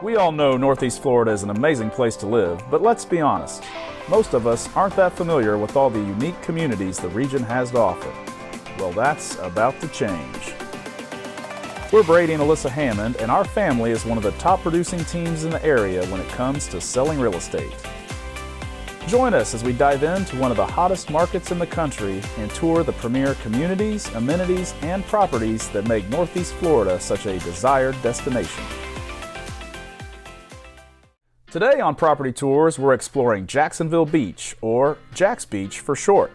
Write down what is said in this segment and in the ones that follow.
We all know Northeast Florida is an amazing place to live, but let's be honest, most of us aren't that familiar with all the unique communities the region has to offer. Well, that's about to change. We're Brady and Alyssa Hammond, and our family is one of the top producing teams in the area when it comes to selling real estate. Join us as we dive into one of the hottest markets in the country and tour the premier communities, amenities, and properties that make Northeast Florida such a desired destination. Today on Property Tours, we're exploring Jacksonville Beach, or Jax Beach for short.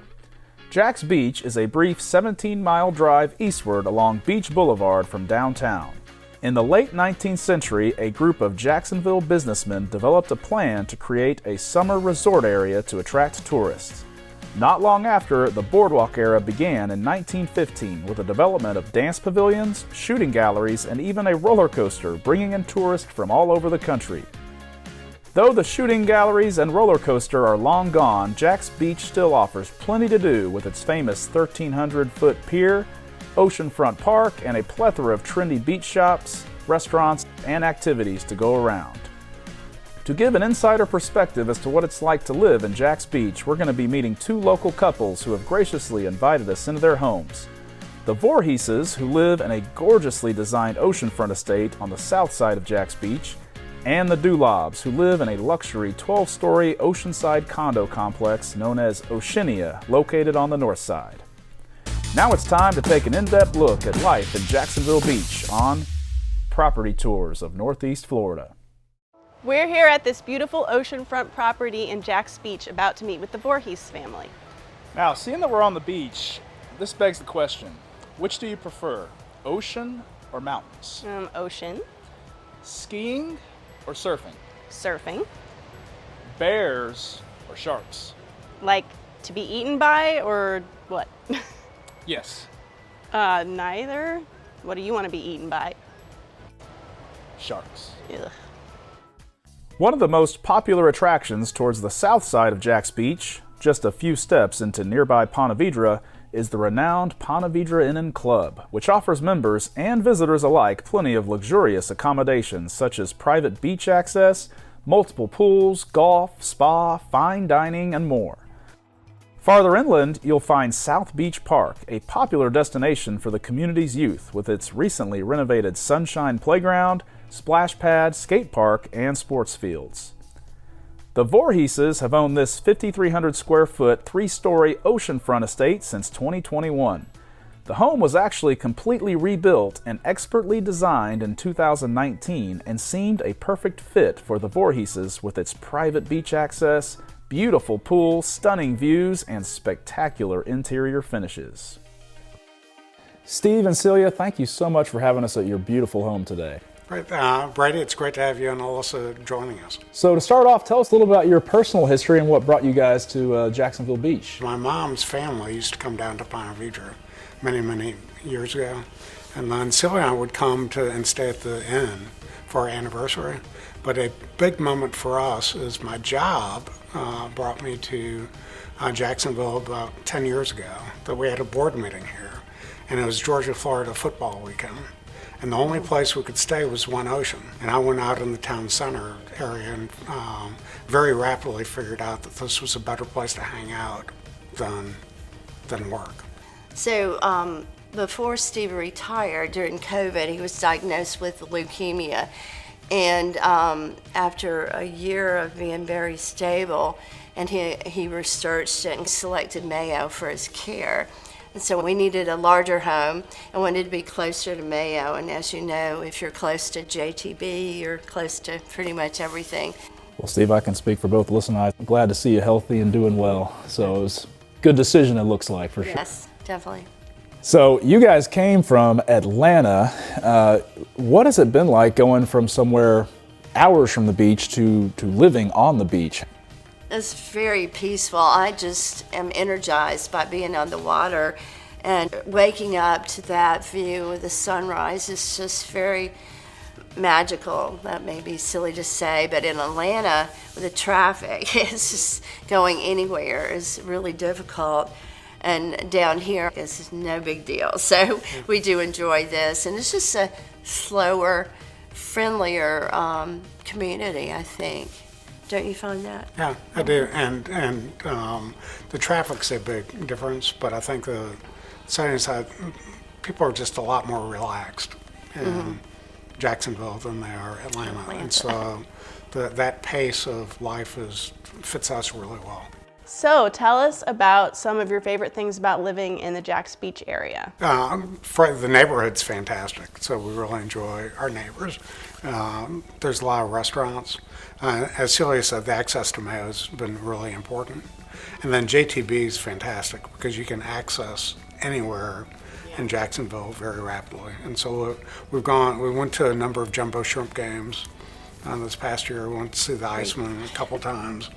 Jax Beach is a brief 17-mile drive eastward along Beach Boulevard from downtown. In the late 19th century, a group of Jacksonville businessmen developed a plan to create a summer resort area to attract tourists. Not long after, the boardwalk era began in 1915 with the development of dance pavilions, shooting galleries, and even a roller coaster, bringing in tourists from all over the country. Though the shooting galleries and roller coaster are long gone, Jax Beach still offers plenty to do with its famous 1,300-foot pier, oceanfront park, and a plethora of trendy beach shops, restaurants, and activities to go around. To give an insider perspective as to what it's like to live in Jax Beach, we're going to be meeting two local couples who have graciously invited us into their homes. The Voorheeses, who live in a gorgeously designed oceanfront estate on the south side of Jax Beach, and the Dulobs, who live in a luxury 12-story oceanside condo complex known as Oceania, located on the north side. Now it's time to take an in-depth look at life in Jacksonville Beach on Property Tours of Northeast Florida. We're here at this beautiful oceanfront property in Jax Beach, about to meet with the Voorhees family. Now, seeing that we're on the beach, this begs the question, which do you prefer, ocean or mountains? Ocean. Skiing or surfing? Surfing. Bears or sharks? Like to be eaten by or what? Yes. Neither. What do you want to be eaten by? Sharks. Ugh. One of the most popular attractions towards the south side of Jax Beach, just a few steps into nearby Ponte Vedra, is the renowned Ponte Vedra Inn and Club, which offers members and visitors alike plenty of luxurious accommodations such as private beach access, multiple pools, golf, spa, fine dining, and more. Farther inland, you'll find South Beach Park, a popular destination for the community's youth with its recently renovated Sunshine Playground, splash pad, skate park, and sports fields. The Voorheeses have owned this 5,300 square foot, 3-story oceanfront estate since 2021. The home was actually completely rebuilt and expertly designed in 2019 and seemed a perfect fit for the Voorheeses with its private beach access, beautiful pool, stunning views, and spectacular interior finishes. Steve and Celia, thank you so much for having us at your beautiful home today. Brady, it's great to have you and Alyssa joining us. So to start off, tell us a little about your personal history and what brought you guys to Jacksonville Beach. My mom's family used to come down to Ponte Vedra many years ago. And then Celia and I would come and stay at the inn for our anniversary. But a big moment for us is my job brought me to Jacksonville about 10 years ago, that we had a board meeting here. And it was Georgia-Florida football weekend. And the only place we could stay was One Ocean. And I went out in the town center area and very rapidly figured out that this was a better place to hang out than work. So before Steve retired during COVID, he was diagnosed with leukemia. And after a year of being very stable, and he researched and selected Mayo for his care. And so we needed a larger home and wanted to be closer to Mayo. And as you know, if you're close to JTB, you're close to pretty much everything. Well, Steve, I can speak for both Alyssa and I. I'm glad to see you healthy and doing well. So it was a good decision, it looks like, for sure. Yes, definitely. So you guys came from Atlanta. What has it been like going from somewhere hours from the beach to living on the beach? It's very peaceful. I just am energized by being on the water, and waking up to that view of the sunrise is just very magical. That may be silly to say, but in Atlanta, with the traffic, it's just going anywhere is really difficult. And down here, this is no big deal. So we do enjoy this, and it's just a slower friendlier community, I think. Don't you find that? Yeah, I do. And the traffic's a big difference, but I think the sunny side, people are just a lot more relaxed in Jacksonville than they are Atlanta. And so that pace of life fits us really well. So tell us about some of your favorite things about living in the Jax Beach area. The neighborhood's fantastic, so we really enjoy our neighbors. There's a lot of restaurants. As Celia said, the access to Mayo has been really important. And then JTB is fantastic because you can access anywhere in Jacksonville very rapidly. And so we went to a number of jumbo shrimp games this past year. We went to see the Iceman a couple times.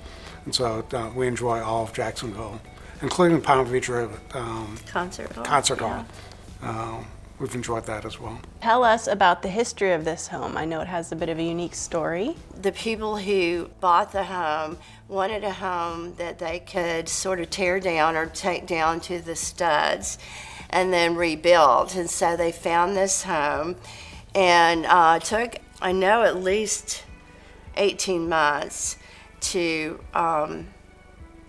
And so we enjoy all of Jacksonville, including Ponte Vedra concert hall. We've enjoyed that as well. Tell us about the history of this home. I know it has a bit of a unique story. The people who bought the home wanted a home that they could sort of tear down or take down to the studs and then rebuild. And so they found this home, and took, I know, at least 18 months to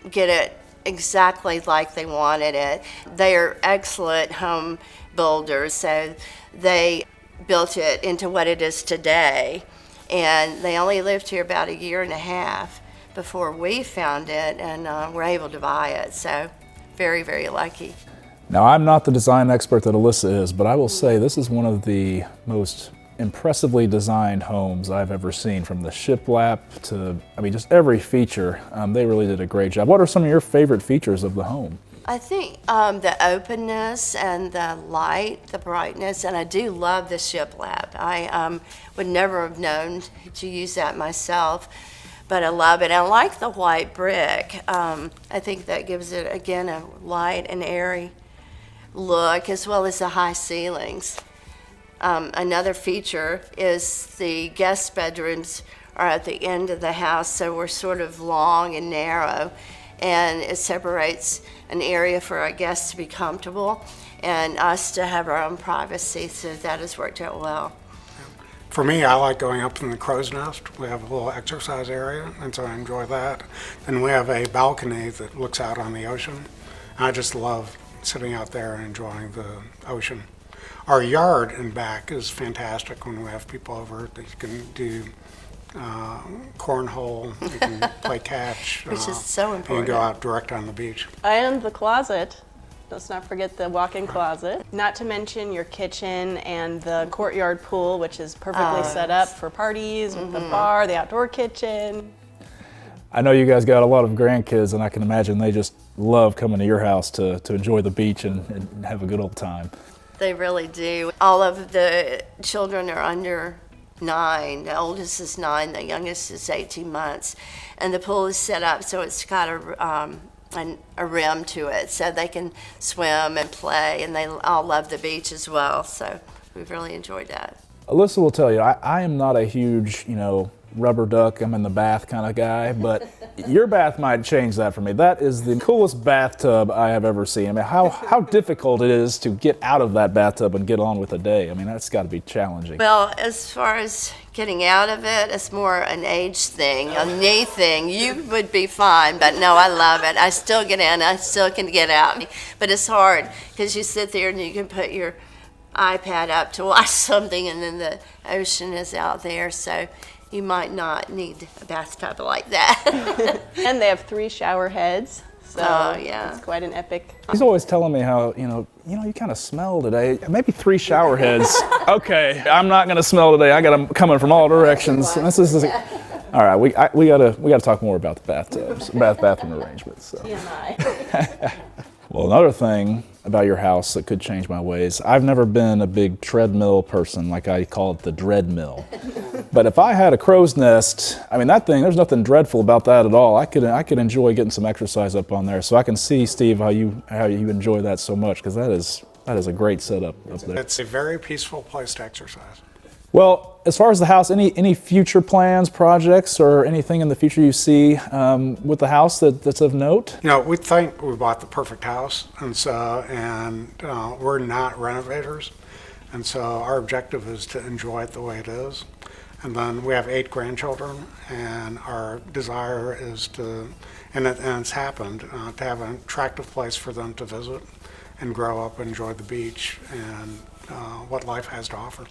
get it exactly like they wanted it. They are excellent home builders, so they built it into what it is today. And they only lived here about a year and a half before we found it and were able to buy it. So very, very lucky. Now, I'm not the design expert that Alyssa is, but I will say this is one of the most impressively designed homes I've ever seen, from the shiplap to, I mean, just every feature. They really did a great job. What are some of your favorite features of the home? I think the openness and the light, the brightness, and I do love the shiplap. I would never have known to use that myself, but I love it. And I like the white brick. I think that gives it, again, a light and airy look, as well as the high ceilings. Another feature is the guest bedrooms are at the end of the house, so we're sort of long and narrow, and it separates an area for our guests to be comfortable and us to have our own privacy, so that has worked out well. For me, I like going up in the crow's nest. We have a little exercise area, and so I enjoy that. And we have a balcony that looks out on the ocean. I just love sitting out there and enjoying the ocean. Our yard and back is fantastic when we have people over. You can do cornhole, you can play catch. Which is so important. You can go out direct on the beach. And the closet. Let's not forget the walk-in closet. Not to mention your kitchen and the courtyard pool, which is perfectly set up for parties, with the bar, the outdoor kitchen. I know you guys got a lot of grandkids, and I can imagine they just love coming to your house to enjoy the beach and have a good old time. They really do. All of the children are under 9. The oldest is 9, the youngest is 18 months. And the pool is set up so it's got a rim to it, so they can swim and play, and they all love the beach as well. So we've really enjoyed that. Alyssa will tell you, I am not a huge, rubber duck, I'm in the bath kind of guy, but your bath might change that for me. That is the coolest bathtub I have ever seen. I mean, how difficult it is to get out of that bathtub and get on with the day. I mean, that's got to be challenging. Well, as far as getting out of it, it's more an age thing, a knee thing. You would be fine, but no, I love it. I still get in, I still can get out. But it's hard because you sit there and you can put your iPad up to watch something, and then the ocean is out there, so you might not need a bathtub like that. And they have 3 shower heads, so it's quite an epic. He's always telling me how, you kind of smell today. Maybe 3 shower heads. Okay, I'm not going to smell today. I got them coming from all directions. All right, we got to talk more about the bathtubs, bathroom arrangements. So. TMI. Well, another thing about your house that could change my ways, I've never been a big treadmill person, like I call it the dread mill. But if I had a crow's nest, I mean, that thing, there's nothing dreadful about that at all. I could enjoy getting some exercise up on there. So I can see, Steve, how you enjoy that so much, because that is a great setup up there. It's a very peaceful place to exercise. Well, as far as the house, any future plans, projects, or anything in the future you see with the house that's of note? We think we bought the perfect house, and we're not renovators, and so our objective is to enjoy it the way it is, And then we have 8 grandchildren, and our desire is to, and it's happened, to have an attractive place for them to visit and grow up, enjoy the beach and what life has to offer.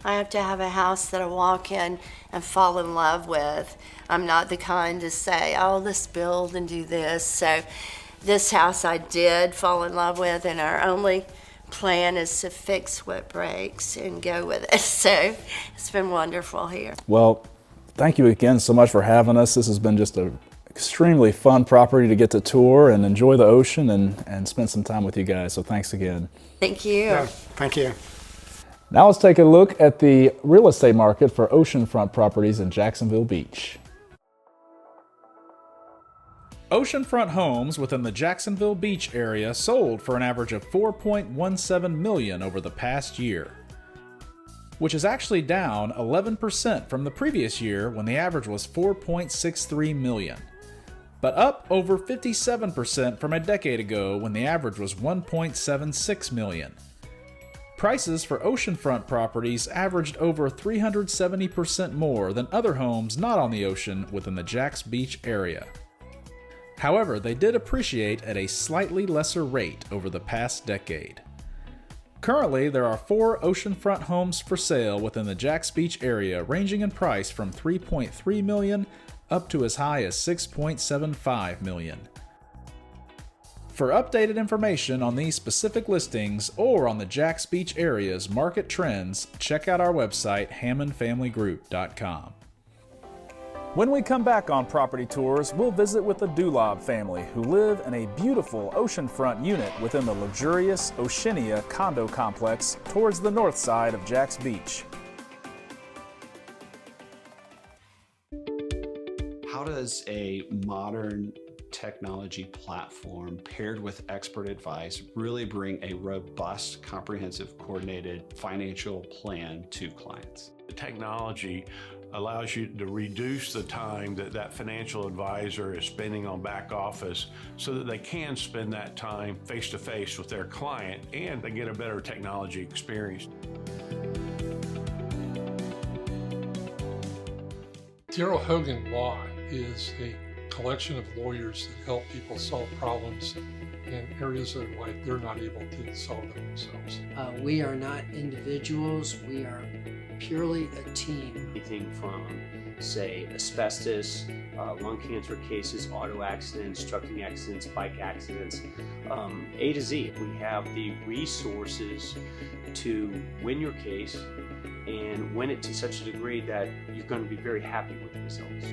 I have to have a house that I walk in and fall in love with. I'm not the kind to say, oh, let's build and do this. So this house I did fall in love with, and our only plan is to fix what breaks and go with it. So it's been wonderful here. Well, thank you again so much for having us. This has been just an extremely fun property to get to tour and enjoy the ocean and spend some time with you guys. So thanks again. Thank you. Yeah, thank you. Now let's take a look at the real estate market for oceanfront properties in Jacksonville Beach. Oceanfront homes within the Jacksonville Beach area sold for an average of $4.17 million over the past year, which is actually down 11% from the previous year when the average was $4.63 million, but up over 57% from a decade ago when the average was $1.76 million. Prices for oceanfront properties averaged over 370% more than other homes not on the ocean within the Jax Beach area. However, they did appreciate at a slightly lesser rate over the past decade. Currently, there are 4 oceanfront homes for sale within the Jax Beach area, ranging in price from $3.3 million up to as high as $6.75 million. For updated information on these specific listings or on the Jax Beach area's market trends, check out our website, hammondfamilygroup.com. When we come back on Property Tours, we'll visit with the Dulab family, who live in a beautiful oceanfront unit within the luxurious Oceania condo complex towards the north side of Jax Beach. How does a modern technology platform paired with expert advice really bring a robust, comprehensive, coordinated financial plan to clients? The technology allows you to reduce the time that that financial advisor is spending on back office so that they can spend that time face-to-face with their client and they get a better technology experience. Darrell Hogan Law is a collection of lawyers that help people solve problems in areas of life they're not able to solve them themselves. We are not individuals, we are purely a team. Anything from, say, asbestos, lung cancer cases, auto accidents, trucking accidents, bike accidents, A to Z. We have the resources to win your case and win it to such a degree that you're going to be very happy with the results.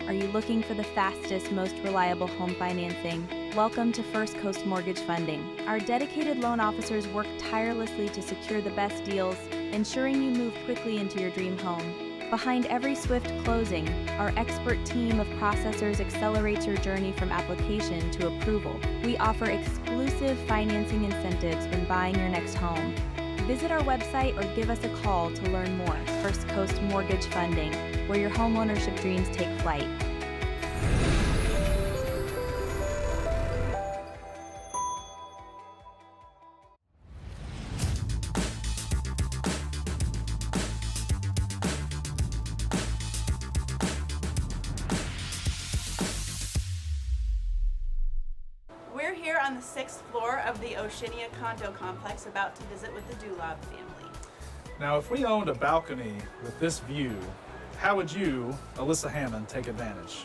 Are you looking for the fastest, most reliable home financing? Welcome to First Coast Mortgage Funding. Our dedicated loan officers work tirelessly to secure the best deals, ensuring you move quickly into your dream home. Behind every swift closing, our expert team of processors accelerates your journey from application to approval. We offer exclusive financing incentives when buying your next home. Visit our website or give us a call to learn more. First Coast Mortgage Funding, where your homeownership dreams take flight. We're here on the 6th floor of the Oceania condo complex, about to visit with the Dulab family. Now, if we owned a balcony with this view, how would you, Alyssa Hammond, take advantage?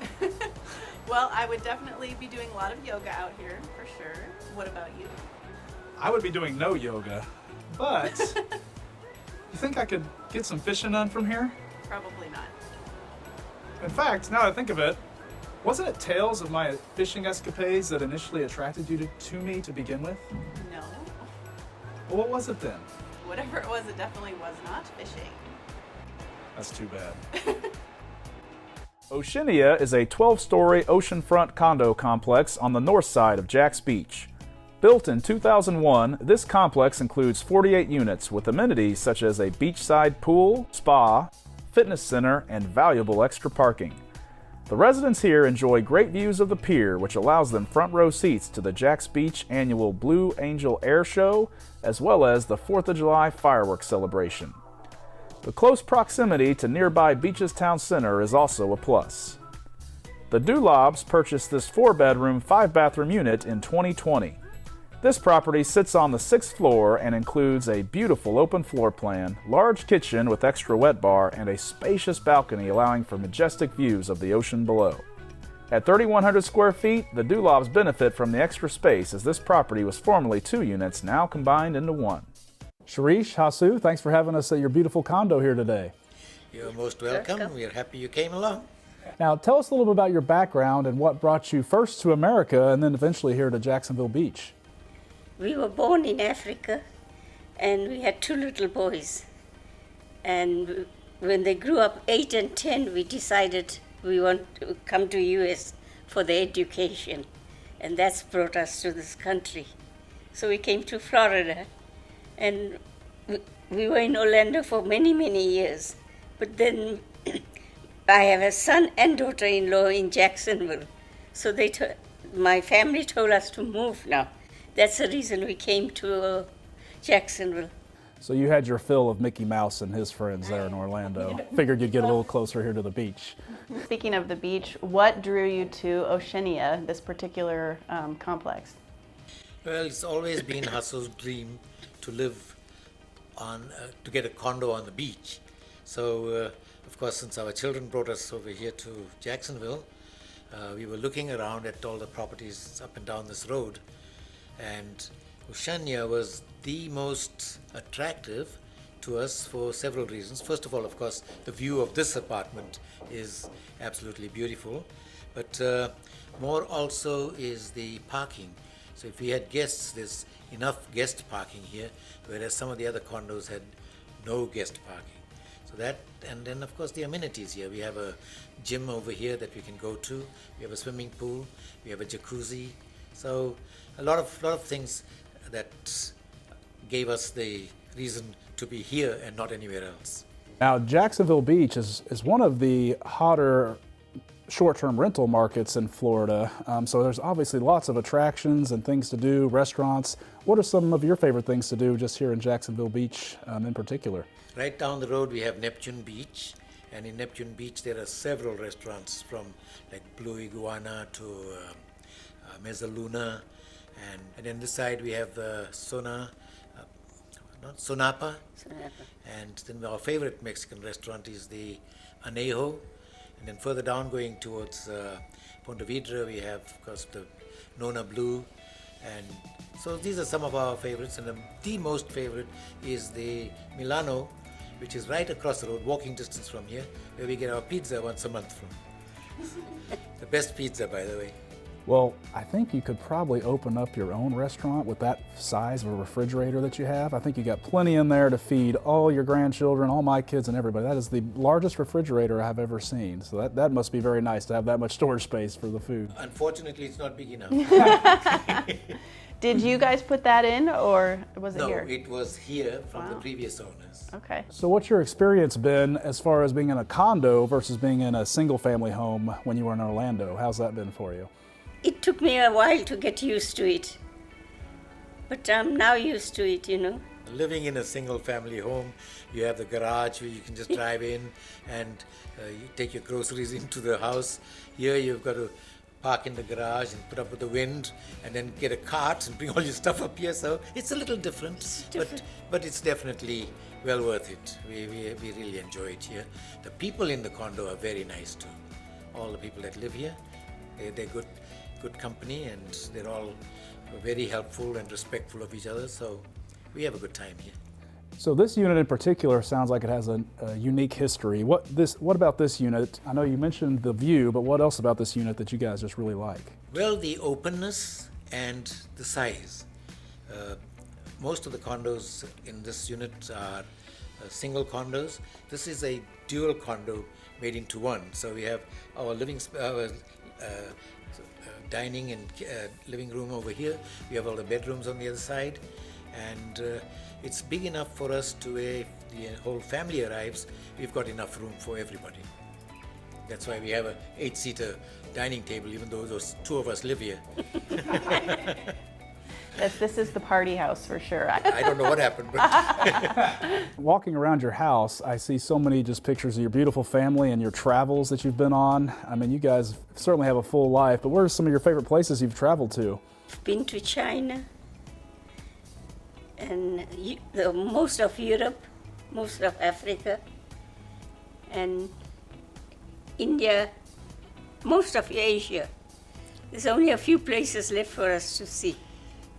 Well, I would definitely be doing a lot of yoga out here, for sure. What about you? I would be doing no yoga, but you think I could get some fishing done from here? Probably not. In fact, now that I think of it, wasn't it tales of my fishing escapades that initially attracted you to me to begin with? No. Well, what was it then? Whatever it was, it definitely was not fishing. That's too bad. Oceania is a 12-story oceanfront condo complex on the north side of Jax Beach. Built in 2001, this complex includes 48 units with amenities such as a beachside pool, spa, fitness center, and valuable extra parking. The residents here enjoy great views of the pier, which allows them front row seats to the Jax Beach annual Blue Angel Air Show, as well as the 4th of July fireworks celebration. The close proximity to nearby Beaches Town Center is also a plus. The Dulobs purchased this 4-bedroom, 5-bathroom unit in 2020. This property sits on the 6th floor and includes a beautiful open floor plan, large kitchen with extra wet bar, and a spacious balcony allowing for majestic views of the ocean below. At 3,100 square feet, the Dulobs benefit from the extra space as this property was formerly 2 units, now combined into 1. Sharish, Hasu, thanks for having us at your beautiful condo here today. You're most welcome. We're happy you came along. Now, tell us a little bit about your background and what brought you first to America and then eventually here to Jacksonville Beach. We were born in Africa and we had 2 little boys. And when they grew up 8 and 10, we decided we want to come to US for their education. And that's brought us to this country. So we came to Florida and we were in Orlando for many, many years. But then I have a son and daughter-in-law in Jacksonville. So my family told us to move now. That's the reason we came to Jacksonville. So you had your fill of Mickey Mouse and his friends there in Orlando. Figured you'd get a little closer here to the beach. Speaking of the beach, what drew you to Oceania, this particular complex? Well, it's always been Hussel's dream to live to get a condo on the beach. So, of course, since our children brought us over here to Jacksonville, we were looking around at all the properties up and down this road. And Oceania was the most attractive to us for several reasons. First of all, of course, the view of this apartment is absolutely beautiful. But more also is the parking. So if we had guests, there's enough guest parking here, whereas some of the other condos had no guest parking. So that, and then of course the amenities here. We have a gym over here that we can go to. We have a swimming pool. We have a jacuzzi. So a lot of things that gave us the reason to be here and not anywhere else. Now, Jacksonville Beach is one of the hotter short-term rental markets in Florida. So there's obviously lots of attractions and things to do, restaurants. What are some of your favorite things to do just here in Jacksonville Beach in particular? Right down the road we have Neptune Beach, and in Neptune Beach there are several restaurants from like Blue Iguana to Mezzaluna, and then this side we have Sonapa, and then our favorite Mexican restaurant is the Anejo, and then further down going towards Ponte Vedra we have of course the Nona Blue, and so these are some of our favorites, and the most favorite is the Milano, which is right across the road, walking distance from here, where we get our pizza once a month from. The best pizza, by the way. Well, I think you could probably open up your own restaurant with that size of a refrigerator that you have. I think you got plenty in there to feed all your grandchildren, all my kids and everybody. That is the largest refrigerator I've ever seen. So that must be very nice to have that much storage space for the food. Unfortunately, it's not big enough. Did you guys put that in, or was it here? No, it was here from the previous owners. Okay. So what's your experience been as far as being in a condo versus being in a single family home when you were in Orlando? How's that been for you? It took me a while to get used to it, but I'm now used to it, you know. Living in a single family home, you have the garage where you can just drive in and you take your groceries into the house. Here you've got to park in the garage and put up with the wind and then get a cart and bring all your stuff up here. So it's a little different, but it's definitely well worth it. We really enjoy it here. The people in the condo are very nice too. All the people that live here, they're good company, and they're all very helpful and respectful of each other, so we have a good time here. So this unit in particular sounds like it has a unique history. What about this unit? I know you mentioned the view, but what else about this unit that you guys just really like? Well, the openness and the size. Most of the condos in this unit are single condos. This is a dual condo made into one. So we have our dining and living room over here. We have all the bedrooms on the other side, and it's big enough for us to, if the whole family arrives, we've got enough room for everybody. That's why we have a 8-seater dining table, even though those two of us live here. This is the party house for sure. I don't know what happened, but Walking around your house, I see so many just pictures of your beautiful family and your travels that you've been on. I mean, you guys certainly have a full life, but where are some of your favorite places you've traveled to? Been to China and most of Europe, most of Africa, and India, most of Asia. There's only a few places left for us to see.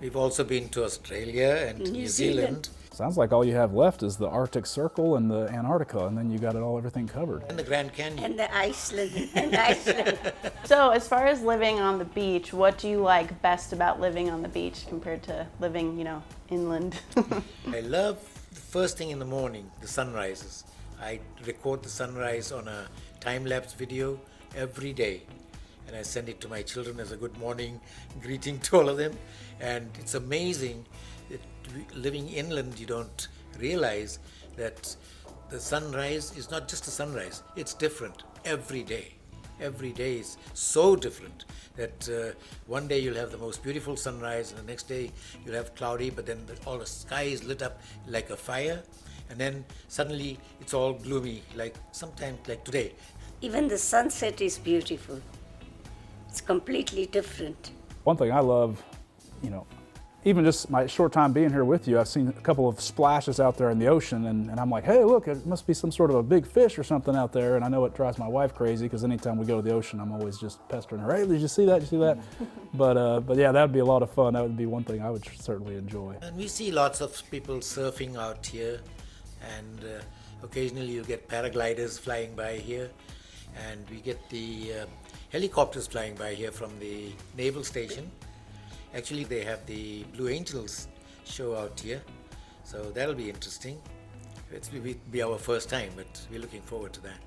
we've also been to Australia and New Zealand. Sounds like all you have left is the Arctic Circle and the Antarctica, and then you got everything covered. And the Grand Canyon. And the Iceland. And Iceland. So as far as living on the beach, what do you like best about living on the beach compared to living, inland? I love the first thing in the morning, the sunrises. I record the sunrise on a time-lapse video every day, and I send it to my children as a good morning greeting to all of them. And it's amazing that living inland, you don't realize that the sunrise is not just a sunrise, it's different every day. Every day is so different that one day you'll have the most beautiful sunrise, and the next day you'll have cloudy, but then all the sky is lit up like a fire, and then suddenly it's all gloomy, like sometimes like today. Even the sunset is beautiful. It's completely different. One thing I love, even just my short time being here with you, I've seen a couple of splashes out there in the ocean, and I'm like, hey, look, it must be some sort of a big fish or something out there. And I know it drives my wife crazy because anytime we go to the ocean, I'm always just pestering her. Hey, did you see that? Did you see that? But yeah, that would be a lot of fun. That would be one thing I would certainly enjoy. And we see lots of people surfing out here, and occasionally you get paragliders flying by here, and we get the helicopters flying by here from the naval station. Actually, they have the Blue Angels show out here, so that'll be interesting. It will be our first time, but we're looking forward to that.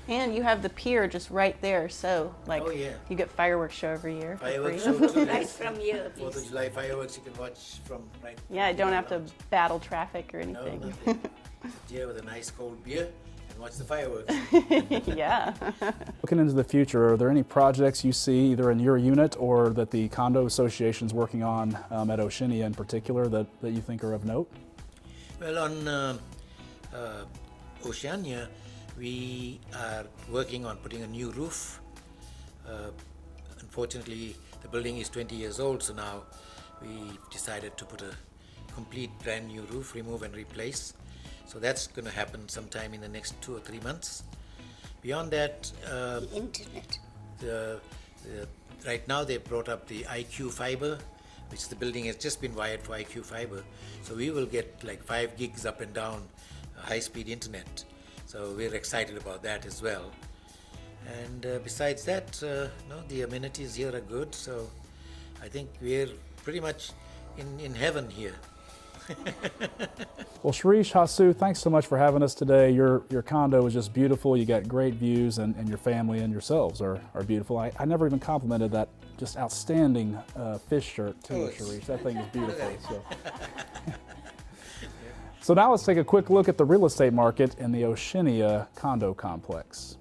And you have the pier just right there, so Oh, yeah. you get fireworks show every year. for Fireworks free. show too. Right from here. 4th of July fireworks you can watch from right. Yeah, I don't have to battle traffic or No, anything. nothing. Sit here with a nice cold beer and watch the fireworks. Yeah. Looking into the future, are there any projects you see either in your unit or that the condo association's working on at Oceania in particular that you think are of note? Well, on Oceania, we are working on putting a new roof. Unfortunately, the building is 20 years old, so now we decided to put a complete brand new roof, remove and replace. So that's going to happen sometime in the next 2 or 3 months. Beyond that, The internet. right now they've brought up the IQ fiber, which the building has just been wired for IQ fiber. So we will get like 5 gigs up and down high-speed internet. So we're excited about that as well. And besides that, the amenities here are good. So I think we're pretty much in heaven here. Well, Sharish, Hasu, thanks so much for having us today. Your condo is just beautiful. You got great views, and your family and yourselves are beautiful. I never even complimented that just outstanding fish shirt too, Sharish. That thing is beautiful. So now let's take a quick look at the real estate market in the Oceania condo complex.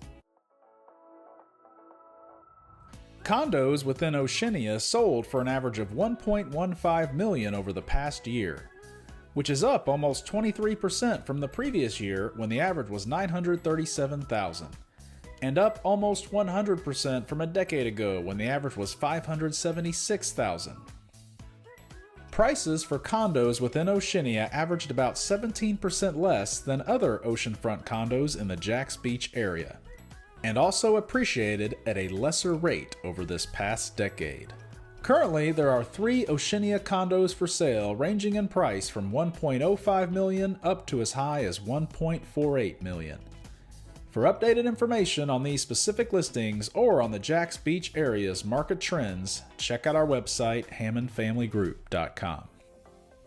Condos within Oceania sold for an average of $1.15 million over the past year, which is up almost 23% from the previous year when the average was $937,000, and up almost 100% from a decade ago when the average was $576,000. Prices for condos within Oceania averaged about 17% less than other oceanfront condos in the Jax Beach area, and also appreciated at a lesser rate over this past decade. Currently, there are 3 Oceania condos for sale ranging in price from $1.05 million up to as high as $1.48 million. For updated information on these specific listings or on the Jax Beach area's market trends, check out our website, hammondfamilygroup.com.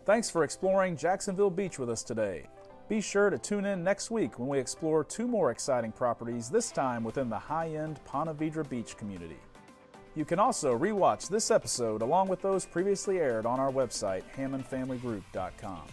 Thanks for exploring Jacksonville Beach with us today. Be sure to tune in next week when we explore 2 more exciting properties, this time within the high-end Ponte Vedra Beach community. You can also rewatch this episode along with those previously aired on our website, hammondfamilygroup.com.